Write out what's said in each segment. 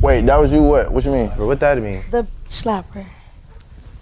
Wait, that was you what? What you mean? What that mean? The slapper.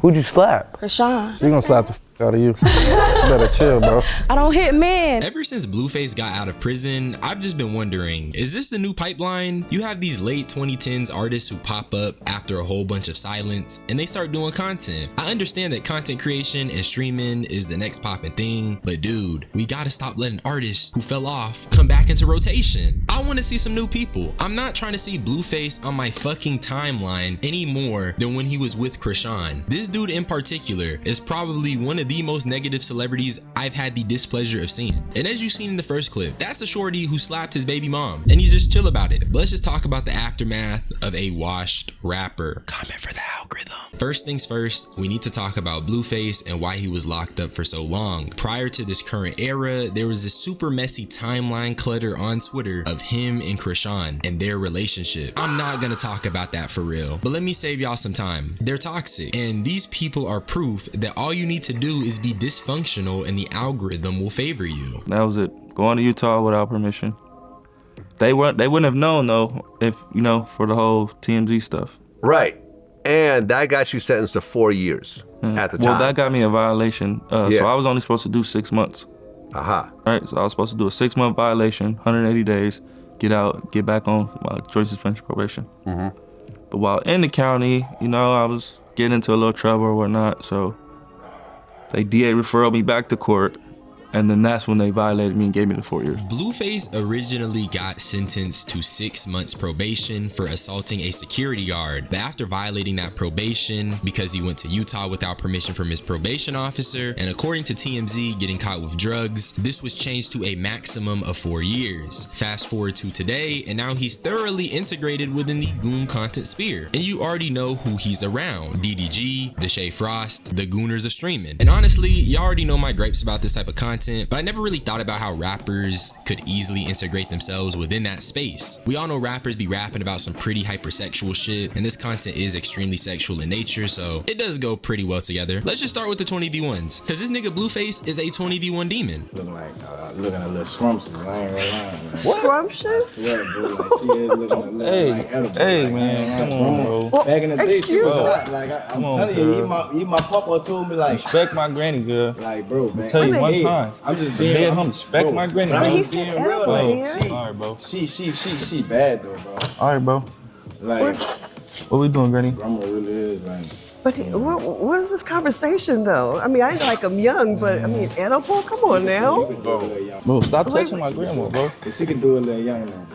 Who'd you slap? Krishan. She gonna slap the out of you. You better chill, bro. I don't hit men. Ever since Blueface got out of prison, I've just been wondering, is this the new pipeline? You have these late 2010s artists who pop up after a whole bunch of silence and they start doing content. I understand that content creation and streaming is the next popping thing, but dude, we gotta stop letting artists who fell off come back into rotation. I wanna see some new people. I'm not trying to see Blueface on my fucking timeline any more than when he was with Krishan. This dude in particular is probably one of the most negative celebrities I've had the displeasure of seeing. And as you've seen in the first clip, that's a shorty who slapped his baby mom and he's just chill about it. But let's just talk about the aftermath of a washed rapper. Comment for the algorithm. First things first, we need to talk about Blueface and why he was locked up for so long. Prior to this current era, there was this super messy timeline clutter on Twitter of him and Krishan and their relationship. I'm not gonna talk about that for real, but let me save y'all some time. They're toxic, and these people are proof that all you need to do is be dysfunctional and the algorithm will favor you. That was it. Going to Utah without permission. They wouldn't have known though if, you know, for the whole TMZ stuff. Right. And that got you sentenced to 4 years at the time. Well, that got me a violation. So I was only supposed to do 6 months. Right, so I was supposed to do a 6-month violation, 180 days, get out, get back on my joint suspension probation. But while in the county, you know, I was getting into a little trouble or whatnot, so they DA referred me back to court, and then that's when they violated me and gave me the 4 years. Blueface originally got sentenced to 6 months probation for assaulting a security guard, but after violating that probation because he went to Utah without permission from his probation officer, and according to TMZ, getting caught with drugs, this was changed to a maximum of 4 years. Fast forward to today, and now he's thoroughly integrated within the goon content sphere, and you already know who he's around: DDG, Deshae Frost, the gooners of streaming. And honestly, you already know my gripes about this type of content, but I never really thought about how rappers could easily integrate themselves within that space. We all know rappers be rapping about some pretty hypersexual shit, and this content is extremely sexual in nature, so it does go pretty well together. Let's just start with the 20v1s, because this nigga Blueface is a 20v1 demon. Looking like, looking a little scrumptious, I ain't gonna lie. What? Scrumptious? I swear, bro, like she is looking like edible. Hey, like, man, come on, bro. Back in the day, she was hot. Like, I'm telling you, girl. my papa told me, like, Respect my granny, girl. like, bro, man. Tell you one time. I'm just being, respect my granny. But he I'm said being real, edible, like, dear. she, All right, bro. she bad though, bro. All right, bro. Like, What we doing, granny? grandma really is, like. But what is this conversation though? I mean, I like him young, but I mean, edible? Come on now. Bro, stop touching my grandma, bro. If she can do it a little young now,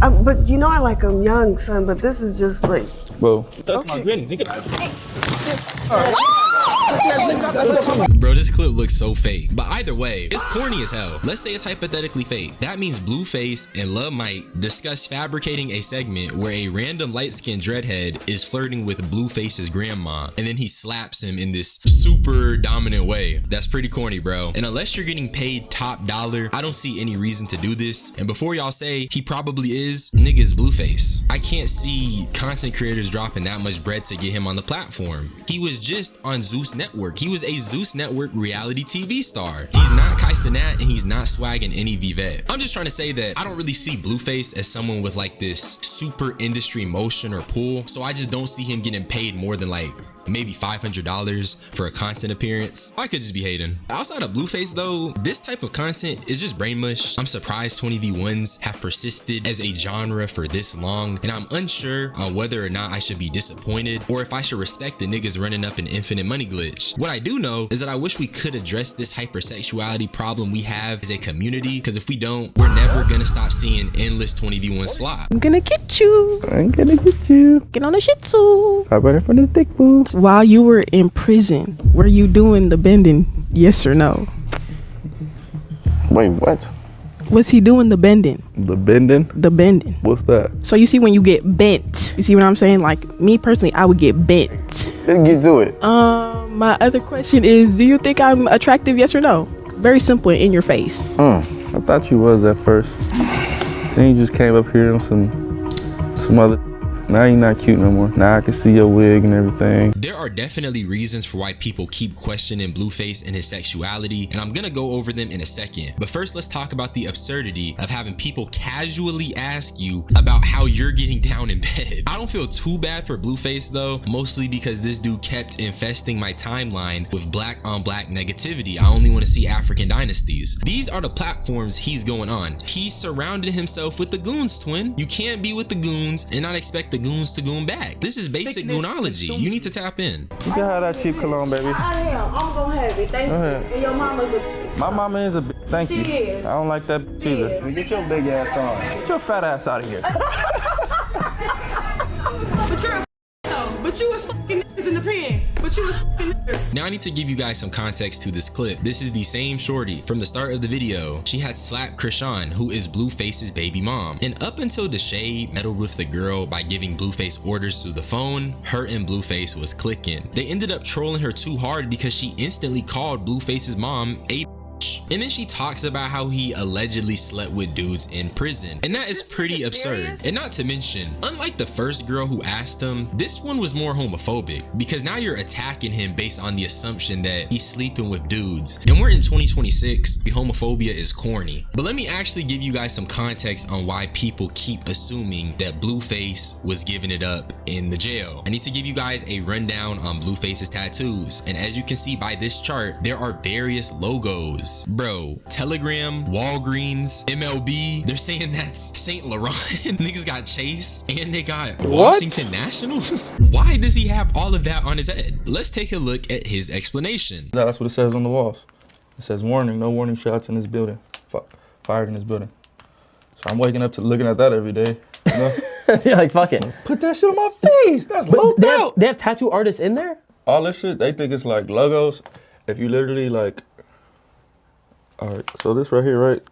bro. But you know I like him young, son, but this is just like... Bro, touch my granny, nigga. Bro, this clip looks so fake, but either way, it's corny as hell. Let's say it's hypothetically fake. That means Blueface and Love Mike discuss fabricating a segment where a random light-skinned dreadhead is flirting with Blueface's grandma, and then he slaps him in this super dominant way. That's pretty corny, bro. And unless you're getting paid top dollar, I don't see any reason to do this. And before y'all say he probably is, nigga's Blueface. I can't see content creators dropping that much bread to get him on the platform. He was just on Zeus Network. He was a Zeus Network reality TV star. He's not Kai Cenat and he's not swagging any Vivette. I'm just trying to say that I don't really see Blueface as someone with like this super industry motion or pull, so I just don't see him getting paid more than like maybe $500 for a content appearance. I could just be hating. Outside of Blueface though, this type of content is just brain mush. I'm surprised 20v1s have persisted as a genre for this long, and I'm unsure on whether or not I should be disappointed or if I should respect the niggas running up an infinite money glitch. What I do know is that I wish we could address this hypersexuality problem we have as a community, because if we don't, we're never gonna stop seeing endless 20v1 slop. I'm gonna get you. I'm gonna get you. Get on a shih tzu. Stop running from this dick boo. While you were in prison, were you doing the bending? Yes or no? Wait, what? Was he doing the bending? The bending? The bending. What's that? So you see when you get bent, you see what I'm saying? Like me personally, I would get bent. Let's get to it. My other question is, do you think I'm attractive? Yes or no? Very simple, in your face. I thought you was at first. Then you just came up here on some other. Now you're not cute no more. Now I can see your wig and everything. There are definitely reasons for why people keep questioning Blueface and his sexuality, and I'm gonna go over them in a second. But first, let's talk about the absurdity of having people casually ask you about how you're getting down in bed. I don't feel too bad for Blueface though, mostly because this dude kept infesting my timeline with black on black negativity. I only want to see African dynasties. These are the platforms he's going on. He's surrounded himself with the goons, twin. You can't be with the goons and not expect the goons to goon back. This is basic goonology. You need to tap in. You can have that cheap cologne, baby. I am. I'm gonna have it. Thank you. And your mama's a bitch. My mama is a bitch. Thank you. She is. I don't like that bitch either. Get your big ass on. Get your fat ass out of here. But you're a though. But you was fucking niggas in the pen. But you was fucking niggas. Now I need to give you guys some context to this clip. This is the same shorty from the start of the video. She had slapped Krishan, who is Blueface's baby mom. And up until Deshae meddled with the girl by giving Blueface orders through the phone, her and Blueface was clicking. They ended up trolling her too hard because she instantly called Blueface's mom a and then she talks about how he allegedly slept with dudes in prison, and that is pretty absurd. And not to mention, unlike the first girl who asked him, this one was more homophobic because now you're attacking him based on the assumption that he's sleeping with dudes, and we're in 2026. Homophobia is corny. But let me actually give you guys some context on why people keep assuming that Blueface was giving it up in the jail. I need to give you guys a rundown on Blueface's tattoos, and as you can see by this chart, there are various logos. Bro, Telegram, Walgreens, MLB, they're saying that's St. Laurent. Niggas got Chase and they got Washington Nationals. Why does he have all of that on his head? Let's take a look at his explanation. That's what it says on the walls. It says warning, no warning shots in this building. Fired in this building. So I'm waking up to looking at that every day. You know? You're like, fuck it. Put that shit on my face. That's low out. They have tattoo artists in there? All this shit, they think it's like logos. If you literally like, all right, so this right here, right?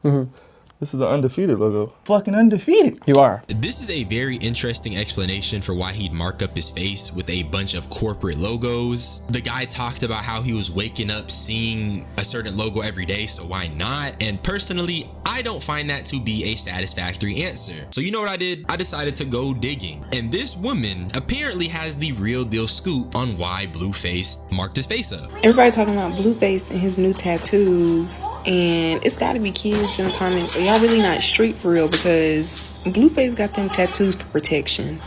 This is the undefeated logo. Fucking undefeated. You are. This is a very interesting explanation for why he'd mark up his face with a bunch of corporate logos. The guy talked about how he was waking up seeing a certain logo every day, so why not? And personally, I don't find that to be a satisfactory answer. So you know what I did? I decided to go digging. And this woman apparently has the real deal scoop on why Blueface marked his face up. Everybody talking about Blueface and his new tattoos, and it's gotta be kids in the comments. Are y'all really not street for real? Because Blueface got them tattoos for protection.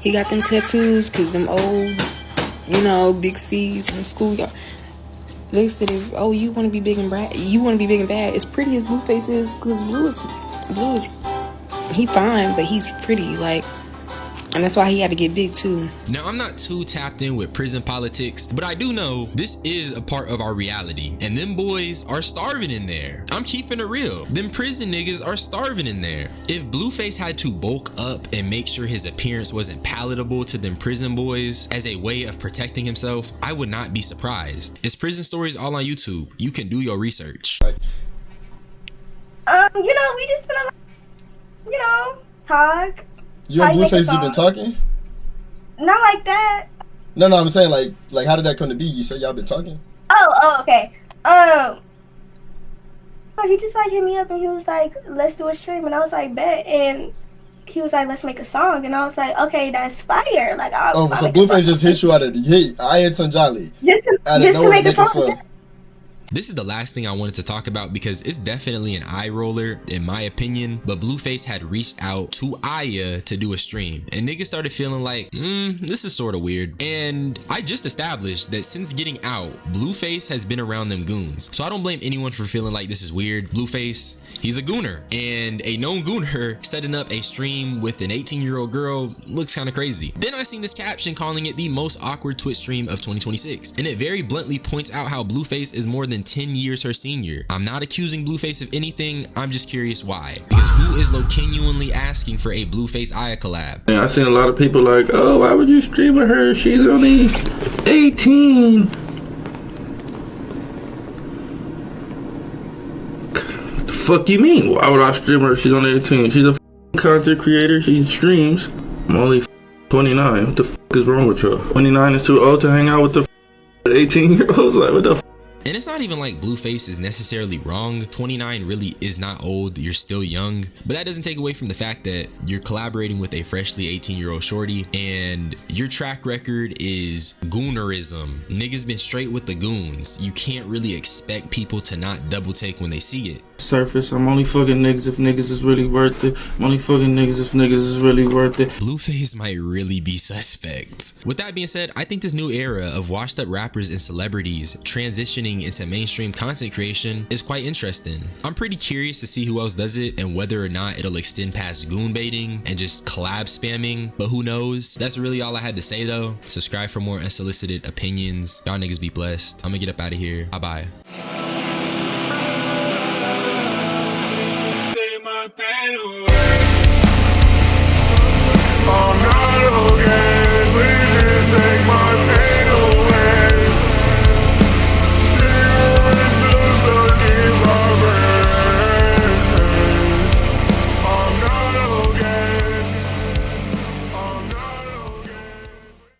He got them tattoos because them old, you know, big C's in school. They said, if, oh, you want to be big and bad, you want to be big and bad, as pretty as Blueface is, because Blue is, he fine, but he's pretty, like, and that's why he had to get big too. Now, I'm not too tapped in with prison politics, but I do know this is a part of our reality, and them boys are starving in there. I'm keeping it real. Them prison niggas are starving in there. If Blueface had to bulk up and make sure his appearance wasn't palatable to them prison boys as a way of protecting himself, I would not be surprised. It's Prison Stories all on YouTube. You can do your research. You know, we just been, you know, talk. You and Blueface, you been talking? Not like that. No, I'm saying like how did that come to be? You said y'all been talking? Oh, okay. He just like hit me up and he was like, let's do a stream, and I was like, bet. And he was like, let's make a song, and I was like, okay, that's fire. Like, so Blueface just hit you out of the gate. I had Sanjali. Just to make a song. This is the last thing I wanted to talk about because it's definitely an eye roller in my opinion, but Blueface had reached out to Aya to do a stream and niggas started feeling like, this is sort of weird. And I just established that since getting out, Blueface has been around them goons. So I don't blame anyone for feeling like this is weird. Blueface, he's a gooner, and a known gooner setting up a stream with an 18-year-old girl looks kind of crazy. Then I seen this caption calling it the most awkward Twitch stream of 2026, and it very bluntly points out how Blueface is more than 10 years her senior. I'm not accusing Blueface of anything, I'm just curious why. Because who is genuinely asking for a Blueface Aya collab? Yeah, I've seen a lot of people like, oh, why would you stream with her? She's only 18. What the fuck you mean? Why would I stream her? She's only 18. She's a content creator. She streams. I'm only 29. What the fuck is wrong with y'all? 29 is too old to hang out with the 18-year-olds? Like, what the fuck? And it's not even like Blueface is necessarily wrong. 29 really is not old, you're still young. But that doesn't take away from the fact that you're collaborating with a freshly 18-year-old shorty and your track record is goonerism. Niggas been straight with the goons. You can't really expect people to not double take when they see it. Surface, I'm only fucking niggas if niggas is really worth it. I'm only fucking niggas if niggas is really worth it. Blueface might really be suspect. With that being said, I think this new era of washed up rappers and celebrities transitioning into mainstream content creation is quite interesting. I'm pretty curious to see who else does it and whether or not it'll extend past goon baiting and just collab spamming, but who knows? That's really all I had to say though. Subscribe for more unsolicited opinions. Y'all niggas be blessed. I'm gonna get up out of here. Bye bye.